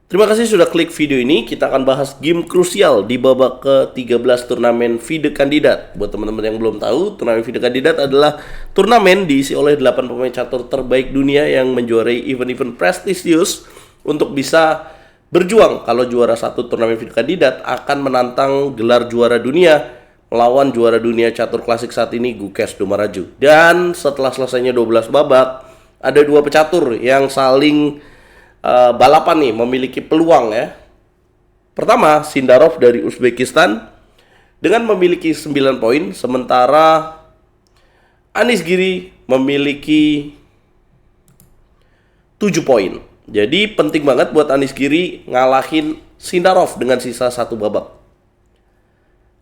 Terima kasih sudah klik video ini. Kita akan bahas game krusial di babak ke-13 turnamen FIDE Kandidat. Buat teman-teman yang belum tahu, turnamen FIDE Kandidat adalah turnamen diisi oleh 8 pemain catur terbaik dunia yang menjuarai event-event prestisius untuk bisa berjuang kalau juara satu turnamen FIDE Kandidat akan menantang gelar juara dunia melawan juara dunia catur klasik saat ini, Gukesh Domaraju. Dan setelah selesainya 12 babak, ada dua pecatur yang saling balapan nih, memiliki peluang ya. Pertama, Sindarov dari Uzbekistan dengan memiliki 9 poin, sementara Anish Giri memiliki 7 poin. Jadi penting banget buat Anish Giri ngalahin Sindarov dengan sisa 1 babak.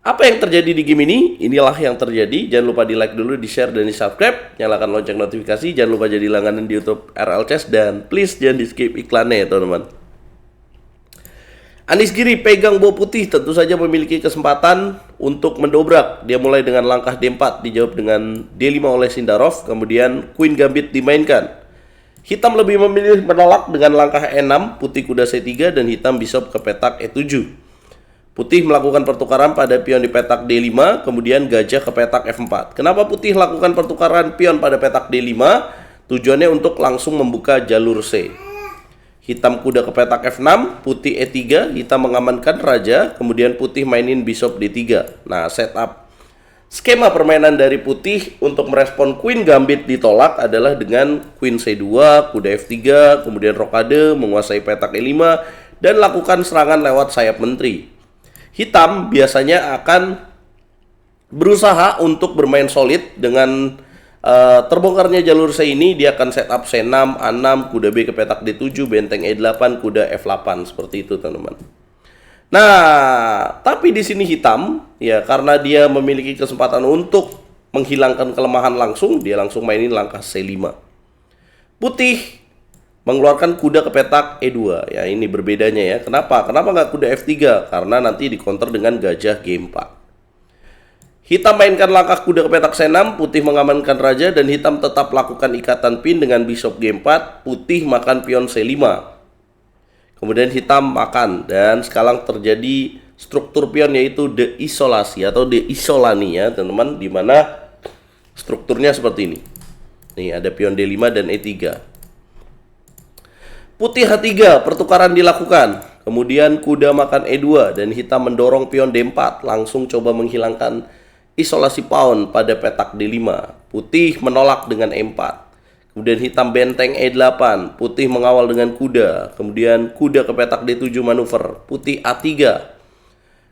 Apa yang terjadi di game ini? Inilah yang terjadi. Jangan lupa di like dulu, di share, dan di subscribe. Nyalakan lonceng notifikasi. Jangan lupa jadi langganan di YouTube RL Chess. Dan please jangan di skip iklannya ya teman-teman. Anish Giri pegang bow putih, tentu saja memiliki kesempatan untuk mendobrak. Dia mulai dengan langkah D4, dijawab dengan D5 oleh Sindarov. Kemudian Queen Gambit dimainkan. Hitam lebih memilih menolak dengan langkah E6, putih kuda C3, dan hitam bishop ke petak E7. Putih melakukan pertukaran pada pion di petak D5, kemudian gajah ke petak F4. Kenapa putih lakukan pertukaran pion pada petak D5? Tujuannya untuk langsung membuka jalur C. Hitam kuda ke petak F6, putih E3, hitam mengamankan raja, kemudian putih mainin bishop D3. Nah, setup skema permainan dari putih untuk merespon Queen Gambit ditolak adalah dengan Queen C2, kuda F3, kemudian rokade, menguasai petak E5, dan lakukan serangan lewat sayap menteri. Hitam biasanya akan berusaha untuk bermain solid dengan terbongkarnya jalur C ini. Dia akan setup C6, A6, kuda B ke petak D7, benteng E8, kuda F8, seperti itu teman-teman. Nah, tapi di sini hitam ya, karena dia memiliki kesempatan untuk menghilangkan kelemahan langsung, dia langsung mainin langkah C5. Putih mengeluarkan kuda ke petak E2. Ya, ini berbedanya ya. Kenapa? Kenapa nggak kuda F3? Karena nanti dikonter dengan gajah G4. Hitam mainkan langkah kuda ke petak C6, putih mengamankan raja, dan hitam tetap lakukan ikatan pin dengan bishop G4, putih makan pion C5. Kemudian hitam makan, dan sekarang terjadi struktur pion yaitu deisolasi atau deisolani ya teman-teman, dimana strukturnya seperti ini. Nih ada pion D5 dan E3. Putih H3, pertukaran dilakukan. Kemudian kuda makan E2 dan hitam mendorong pion D4, langsung coba menghilangkan isolasi pawn pada petak D5. Putih menolak dengan E4. Kemudian hitam benteng E8, putih mengawal dengan kuda. Kemudian kuda ke petak D7 manuver, putih A3.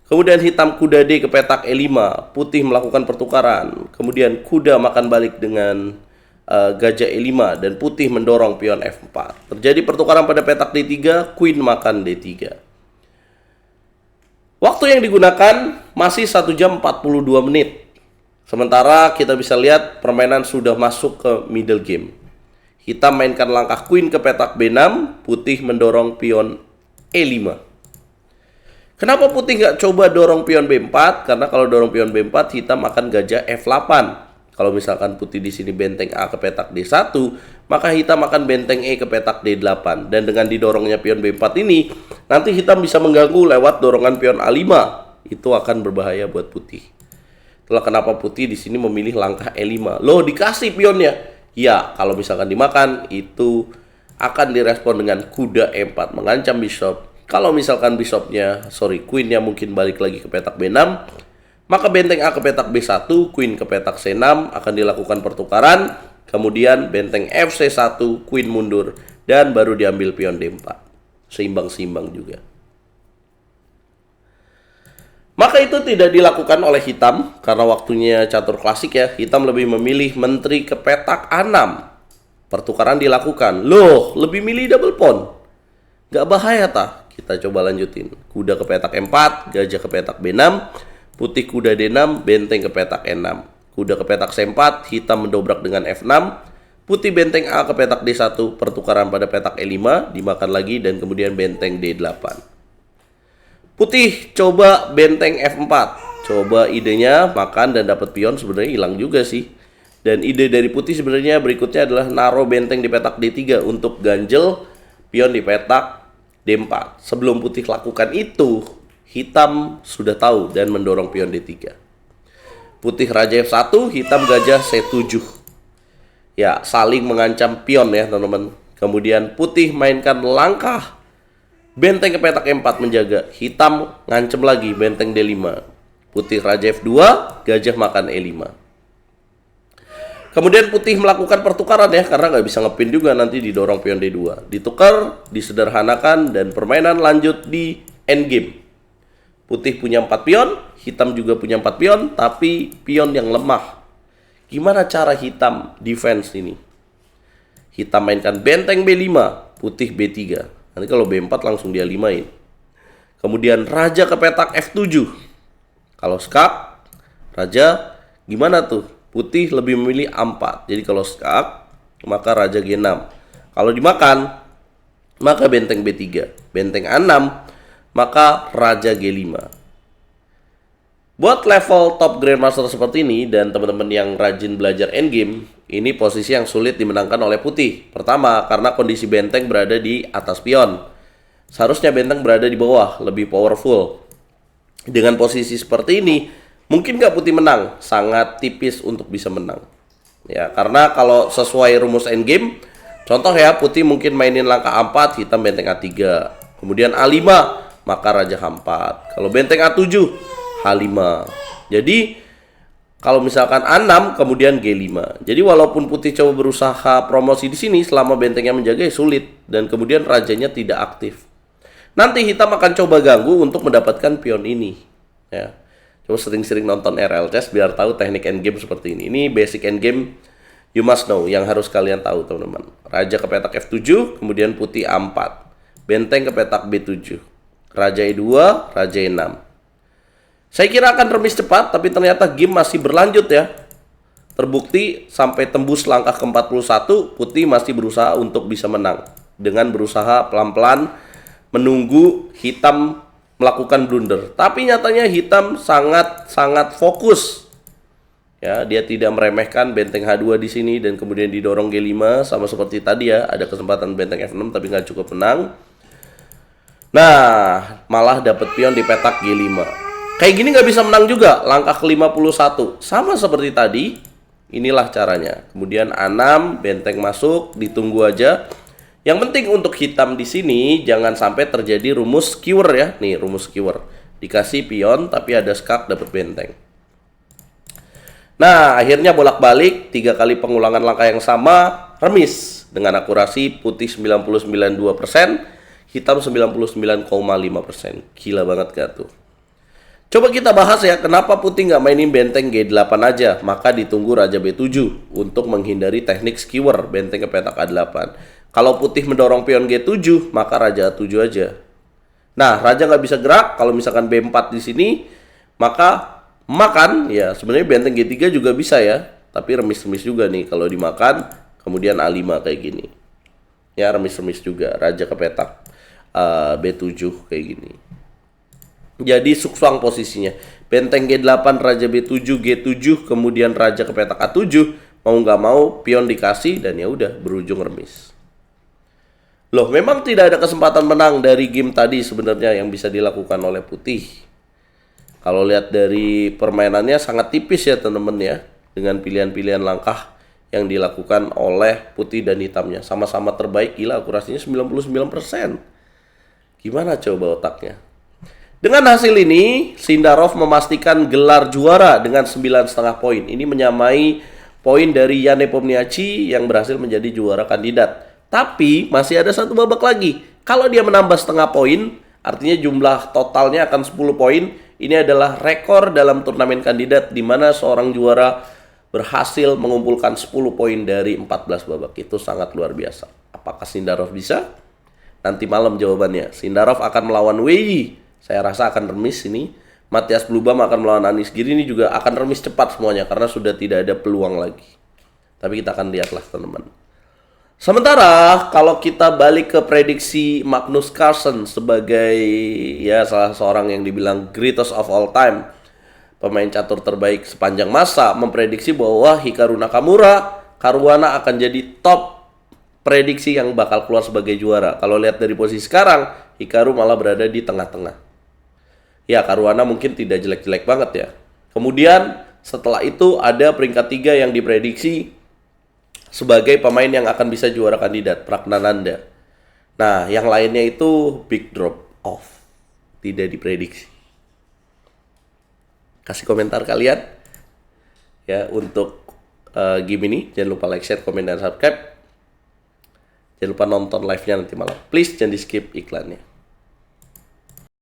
Kemudian hitam kuda D ke petak E5, putih melakukan pertukaran. Kemudian kuda makan balik dengan gajah E5 dan putih mendorong pion F4. Terjadi pertukaran pada petak D3, Queen makan D3. Waktu yang digunakan masih 1 jam 42 menit. Sementara kita bisa lihat permainan sudah masuk ke middle game. Hitam mainkan langkah Queen ke petak B6, putih mendorong pion E5. Kenapa putih nggak coba dorong pion B4? Karena kalau dorong pion B4, hitam akan gajah F8. Kalau misalkan putih di sini benteng A ke petak D1, maka hitam akan benteng E ke petak D8. Dan dengan didorongnya pion B4 ini, nanti hitam bisa mengganggu lewat dorongan pion A5. Itu akan berbahaya buat putih. Itulah kenapa putih di sini memilih langkah E5. Loh, dikasih pionnya. Ya, kalau misalkan dimakan, itu akan direspon dengan kuda E4 mengancam bishop. Kalau misalkan queennya mungkin balik lagi ke petak B6, maka benteng A ke petak B1, Queen ke petak C6 akan dilakukan pertukaran. Kemudian benteng FC1, Queen mundur, dan baru diambil pion D4. Seimbang-seimbang juga. Maka itu tidak dilakukan oleh hitam karena waktunya catur klasik ya. Hitam lebih memilih menteri ke petak A6. Pertukaran dilakukan. Loh, lebih milih double pawn. Gak bahaya tah? Kita coba lanjutin. Kuda ke petak E4, gajah ke petak B6, putih kuda D6, benteng ke petak E6. Kuda ke petak C4, hitam mendobrak dengan F6. Putih benteng A ke petak D1, pertukaran pada petak E5, dimakan lagi, dan kemudian benteng D8. Putih coba benteng F4. Coba idenya makan dan dapat pion, sebenarnya hilang juga sih. Dan ide dari putih sebenarnya berikutnya adalah naruh benteng di petak D3 untuk ganjel pion di petak D4. Sebelum putih lakukan itu, hitam sudah tahu dan mendorong pion D3. Putih raja F1, hitam gajah C7. Ya, saling mengancam pion ya teman-teman. Kemudian putih mainkan langkah benteng ke petak E4 menjaga. Hitam ngancem lagi benteng D5. Putih raja F2, gajah makan E5. Kemudian putih melakukan pertukaran ya, karena nggak bisa ngepin juga, nanti didorong pion D2. Ditukar, disederhanakan, dan permainan lanjut di endgame. Putih punya 4 pion, hitam juga punya 4 pion, tapi pion yang lemah. Gimana cara hitam defense ini? Hitam mainkan benteng B5, putih B3. Nanti kalau B4 langsung dia 5-in. Kemudian raja ke petak F7. Kalau skak, raja gimana tuh? Putih lebih memilih A4. Jadi kalau skak, maka raja G6. Kalau dimakan, maka benteng B3. Benteng A6, maka raja G5. Buat level top grandmaster seperti ini dan teman-teman yang rajin belajar endgame, ini posisi yang sulit dimenangkan oleh putih. Pertama, karena kondisi benteng berada di atas pion. Seharusnya benteng berada di bawah, lebih powerful. Dengan posisi seperti ini, mungkin nggak putih menang, sangat tipis untuk bisa menang. Ya, karena kalau sesuai rumus endgame, contoh ya, putih mungkin mainin langkah A4, hitam benteng A3. Kemudian A5, maka raja H4. Kalau benteng A7, H5. Jadi, kalau misalkan A6, kemudian G5. Jadi walaupun putih coba berusaha promosi di sini, selama bentengnya menjaga ya sulit. Dan kemudian rajanya tidak aktif. Nanti hitam akan coba ganggu untuk mendapatkan pion ini. Ya. Coba sering-sering nonton RL Chess biar tahu teknik endgame seperti ini. Ini basic endgame you must know yang harus kalian tahu teman-teman. Raja ke petak F7, kemudian putih A4. Benteng ke petak B7. Raja E2, raja E6. Saya kira akan remis cepat, tapi ternyata game masih berlanjut ya. Terbukti sampai tembus langkah ke-41, putih masih berusaha untuk bisa menang. Dengan berusaha pelan-pelan menunggu hitam melakukan blunder, tapi nyatanya hitam sangat fokus. Ya, dia tidak meremehkan benteng H2 di sini dan kemudian didorong G5 sama seperti tadi ya, ada kesempatan benteng F6 tapi nggak cukup menang. Nah, malah dapat pion di petak G5. Kayak gini nggak bisa menang juga, langkah ke-51 sama seperti tadi. Inilah caranya. Kemudian A6, benteng masuk, ditunggu aja. Yang penting untuk hitam di sini jangan sampai terjadi rumus skewer ya. Nih rumus skewer. Dikasih pion tapi ada skak dapat benteng. Nah, akhirnya bolak-balik 3 kali pengulangan langkah yang sama, remis dengan akurasi putih 99,2%, hitam 99,5%. Gila banget gak tuh? Coba kita bahas ya, kenapa putih nggak mainin benteng G8 aja, maka ditunggu raja B7 untuk menghindari teknik skewer benteng ke petak A8. Kalau putih mendorong pion G7, maka raja A7 aja. Nah, raja nggak bisa gerak. Kalau misalkan B4 di sini, maka makan. Ya, sebenarnya benteng G3 juga bisa ya. Tapi remis-remis juga nih kalau dimakan. Kemudian A5 kayak gini. Ya, remis-remis juga. Raja ke petak B7 kayak gini. Jadi sukswang posisinya. Benteng G8, raja B7, G7, kemudian raja ke petak A7. Mau nggak mau, pion dikasih dan ya udah berujung remis. Loh, memang tidak ada kesempatan menang dari game tadi sebenarnya yang bisa dilakukan oleh putih. Kalau lihat dari permainannya sangat tipis ya teman-teman ya. Dengan pilihan-pilihan langkah yang dilakukan oleh putih dan hitamnya. Sama-sama terbaik, gila akurasinya 99%. Gimana coba otaknya? Dengan hasil ini, Sindarov memastikan gelar juara dengan 9,5 poin. Ini menyamai poin dari Jan Nepomniachtchi yang berhasil menjadi juara kandidat. Tapi masih ada satu babak lagi. Kalau dia menambah setengah poin, artinya jumlah totalnya akan 10 poin. Ini adalah rekor dalam turnamen kandidat di mana seorang juara berhasil mengumpulkan 10 poin dari 14 babak. Itu sangat luar biasa. Apakah Sindarov bisa? Nanti malam jawabannya. Sindarov akan melawan Wei. Saya rasa akan remis ini. Matthias Blubam akan melawan Anish Giri. Ini juga akan remis cepat semuanya karena sudah tidak ada peluang lagi. Tapi kita akan lihatlah teman-teman. Sementara kalau kita balik ke prediksi Magnus Carlsen sebagai ya salah seorang yang dibilang greatest of all time, pemain catur terbaik sepanjang masa, memprediksi bahwa Hikaru Nakamura Caruana akan jadi top prediksi yang bakal keluar sebagai juara. Kalau lihat dari posisi sekarang, Hikaru malah berada di tengah-tengah. Ya, Caruana mungkin tidak jelek-jelek banget ya. Kemudian setelah itu ada peringkat 3 yang diprediksi sebagai pemain yang akan bisa juara kandidat, Pragnananda. Nah, yang lainnya itu big drop off. Tidak diprediksi. Kasih komentar kalian ya untuk game ini. Jangan lupa like, share, komen, dan subscribe. Jangan lupa nonton live-nya nanti malam. Please jangan di skip iklannya.